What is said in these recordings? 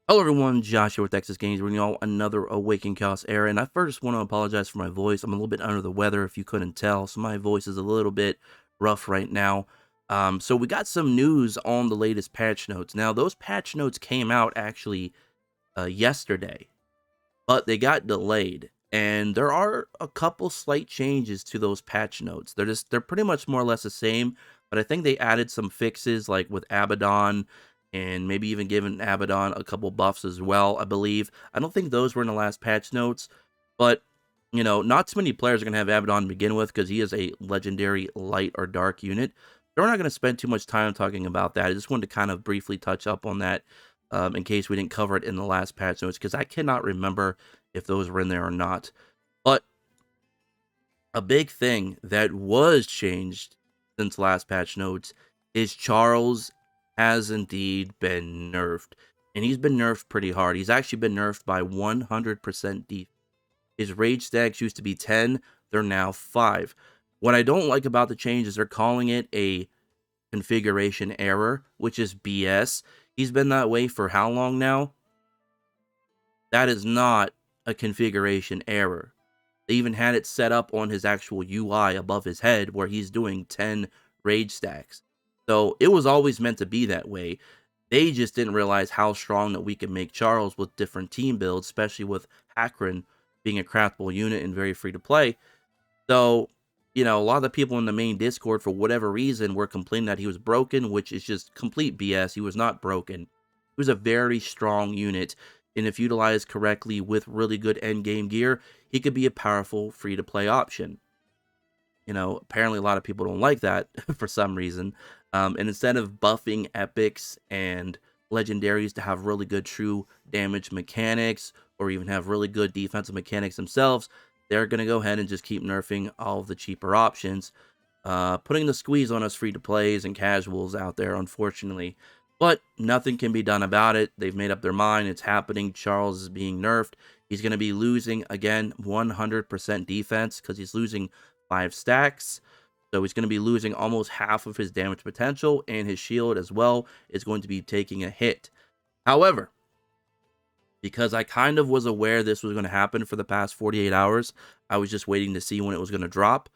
Hello everyone, Josh here with Texas Games, bringing y'all another Awaken Chaos era, and I first want to apologize for my voice. I'm a little bit under the weather, if you couldn't tell, so my voice is a little bit rough right now. So we got some news on the latest patch notes. Now, those patch notes came out actually yesterday, but they got delayed, and there are a couple slight changes to those patch notes. They're pretty much more or less the same, but I think they added some fixes like with Abaddon and maybe even given Abaddon a couple buffs as well, I believe. I don't think those were in the last patch notes, but not too many players are going to have Abaddon to begin with because he is a legendary light or dark unit. We're not going to spend too much time talking about that. I just wanted to kind of briefly touch up on that in case we didn't cover it in the last patch notes, because I cannot remember if those were in there or not. But a big thing that was changed since last patch notes is Charles has indeed been nerfed. And he's been nerfed pretty hard. He's actually been nerfed by 100% defense. His rage stacks used to be 10, they're now 5. What I don't like about the change is they're calling it a configuration error, which is BS. He's been that way for how long now? That is not a configuration error. They even had it set up on his actual UI above his head where he's doing 10 rage stacks. So it was always meant to be that way. They just didn't realize how strong that we could make Charles with different team builds, especially with Hakron being a craftable unit and very free to play. So, a lot of the people in the main Discord, for whatever reason, were complaining that he was broken, which is just complete BS. He was not broken. He was a very strong unit, and if utilized correctly with really good endgame gear, he could be a powerful free-to-play option. Apparently a lot of people don't like that for some reason. And instead of buffing epics and legendaries to have really good true damage mechanics, or even have really good defensive mechanics themselves, they're going to go ahead and just keep nerfing all of the cheaper options, putting the squeeze on us free-to-plays and casuals out there, unfortunately. But nothing can be done about it. They've made up their mind. It's happening. Charles is being nerfed. He's going to be losing, again, 100% defense because he's losing 5 stacks. So he's going to be losing almost half of his damage potential, and his shield as well is going to be taking a hit. However, because I kind of was aware this was going to happen for the past 48 hours, I was just waiting to see when it was going to drop.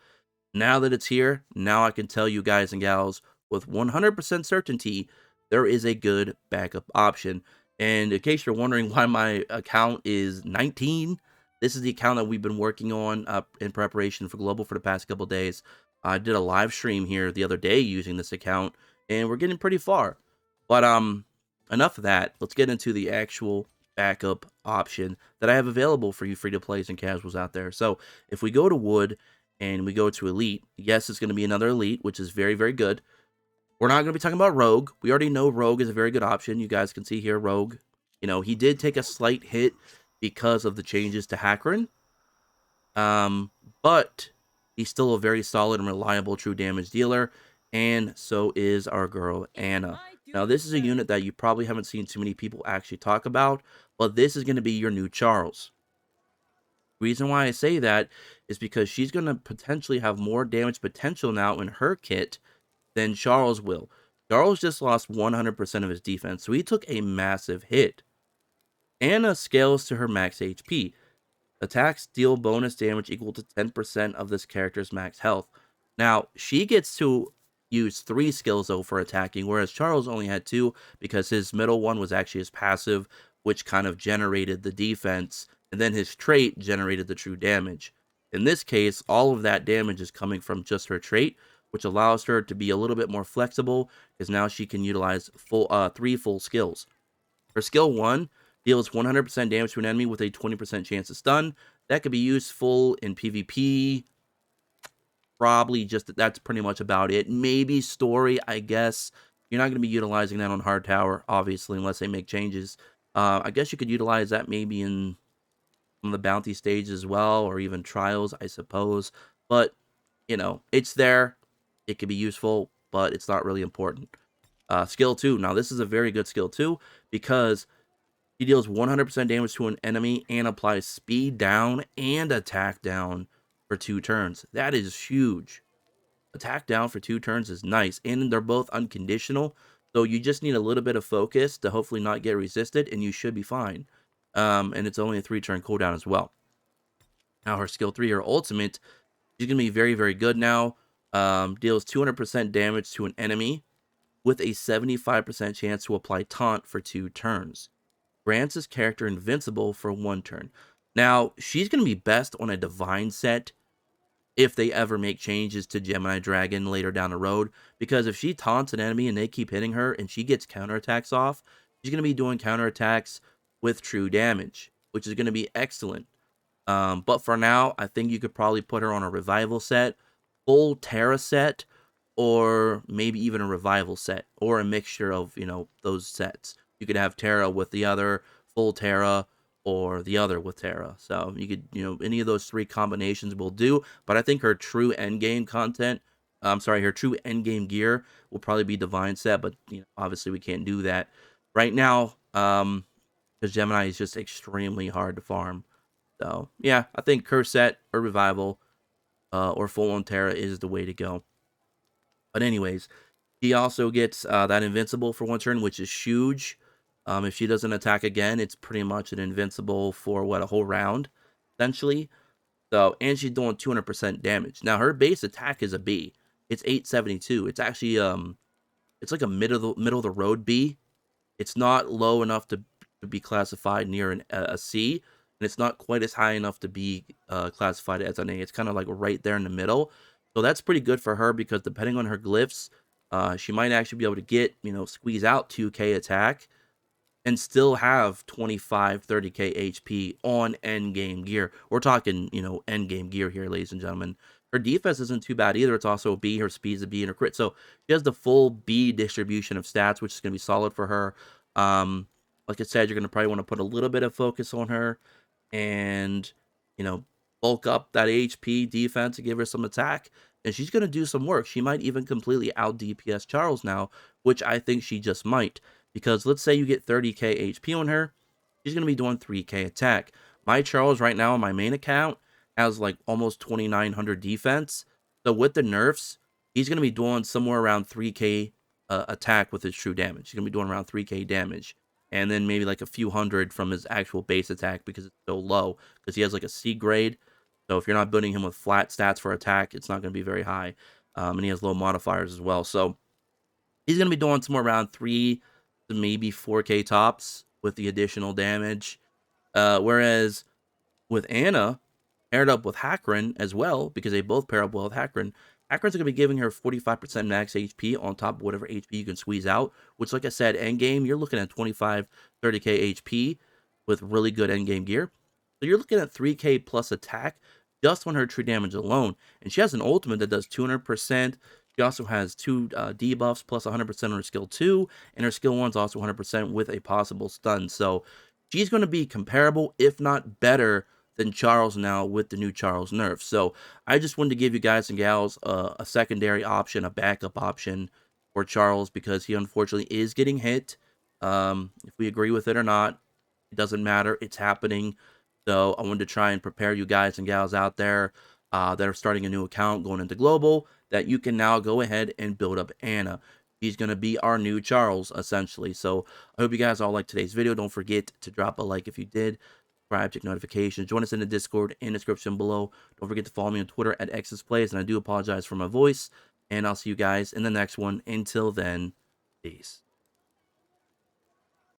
Now that it's here, now I can tell you guys and gals with 100% certainty there is a good backup option. And in case you're wondering why my account is 19, this is the account that we've been working on in preparation for Global for the past couple days. I did a live stream here the other day using this account, and we're getting pretty far. But enough of that. Let's get into the actual backup option that I have available for you free-to-plays and casuals out there. So if we go to Wood and we go to Elite, yes, it's going to be another Elite, which is very, very good. We're not going to be talking about Rogue. We already know Rogue is a very good option. You guys can see here, Rogue. He did take a slight hit because of the changes to Hakron. But he's still a very solid and reliable true damage dealer. And so is our girl, Anna. Now, this is a unit that you probably haven't seen too many people actually talk about, but this is going to be your new Charles. Reason why I say that is because she's going to potentially have more damage potential now in her kit than Charles will. Charles just lost 100% of his defense, so he took a massive hit. Anna scales to her max HP. Attacks deal bonus damage equal to 10% of this character's max health. Now, she gets to use 3 skills, though, for attacking, whereas Charles only had 2 because his middle one was actually his passive, which kind of generated the defense, and then his trait generated the true damage. In this case, all of that damage is coming from just her trait, which allows her to be a little bit more flexible because now she can utilize 3 full skills. Her skill 1 deals 100% damage to an enemy with a 20% chance to stun. That could be useful in PvP. Probably just that's pretty much about it. Maybe story, I guess. You're not going to be utilizing that on Hard Tower, obviously, unless they make changes. I guess you could utilize that maybe in some of the bounty stages as well, or even trials, I suppose. But, it's there. It could be useful, but it's not really important. Skill 2. Now, this is a very good skill 2 because he deals 100% damage to an enemy and applies speed down and attack down for 2 turns. That is huge. Attack down for 2 turns is nice, and they're both unconditional. So you just need a little bit of focus to hopefully not get resisted, and you should be fine. And it's only a 3-turn cooldown as well. Now her skill 3, her ultimate, she's going to be very, very good now. Deals 200% damage to an enemy with a 75% chance to apply taunt for 2 turns. Grants his character invincible for 1 turn. Now, she's going to be best on a divine set if they ever make changes to Gemini Dragon later down the road, because if she taunts an enemy and they keep hitting her and she gets counterattacks off, she's going to be doing counterattacks with true damage, which is going to be excellent. But for now, I think you could probably put her on a revival set, full Terra set, or maybe even a revival set, or a mixture of, those sets. You could have Terra with the other, full Terra, or the other with Terra. So you could, any of those 3 combinations will do. But I think her true endgame content, her true endgame gear will probably be divine set, but obviously we can't do that right now, because Gemini is just extremely hard to farm. So, yeah, I think Curse set or Revival or Full on Terra is the way to go. But anyways, he also gets that Invincible for 1 turn, which is huge. If she doesn't attack again, it's pretty much an Invincible for, a whole round, essentially. So, and she's doing 200% damage. Now, her base attack is a B. It's 872. It's actually, it's like a middle of the road B. It's not low enough to be classified near a C, and it's not quite as high enough to be classified as an A. It's kind of like right there in the middle. So that's pretty good for her, because depending on her glyphs, she might actually be able to get, squeeze out 2k attack and still have 25, 30k HP on endgame gear. We're talking, endgame gear here, ladies and gentlemen. Her defense isn't too bad either. It's also a B. Her speed's a B, and her crit. So she has the full B distribution of stats, which is going to be solid for her. Like I said, you're going to probably want to put a little bit of focus on her and, bulk up that HP defense to give her some attack. And she's going to do some work. She might even completely out DPS Charles now, which I think she just might. Because let's say you get 30k HP on her, she's going to be doing 3k attack. My Charles right now on my main account has like almost 2900 defense. So with the nerfs, he's going to be doing somewhere around 3k attack with his true damage. He's going to be doing around 3k damage. And then maybe like a few hundred from his actual base attack, because it's so low. Because he has like a C grade. So if you're not building him with flat stats for attack, it's not going to be very high. And he has low modifiers as well. So he's going to be doing somewhere around 3 to maybe 4k tops with the additional damage. Whereas with Anna, paired up with Hakron as well, because they both pair up well with Hakron, Hakron's going to be giving her 45% max HP on top of whatever HP you can squeeze out, which, like I said, endgame, you're looking at 25, 30k HP with really good endgame gear. So you're looking at 3k plus attack just on her true damage alone. And she has an ultimate that does 200%. She also has 2 debuffs plus 100% on her skill 2, and her skill 1 is also 100% with a possible stun. So she's going to be comparable, if not better, than Charles now with the new Charles nerf. So I just wanted to give you guys and gals a secondary option, a backup option for Charles, because he unfortunately is getting hit. If we agree with it or not, it doesn't matter. It's happening. So I wanted to try and prepare you guys and gals out there that are starting a new account going into global, that you can now go ahead and build up Anna. She's going to be our new Charles, essentially. So I hope you guys all liked today's video. Don't forget to drop a like if you did. Subscribe, check notifications. Join us in the Discord in the description below. Don't forget to follow me on Twitter at XSPlays. And I do apologize for my voice. And I'll see you guys in the next one. Until then, peace.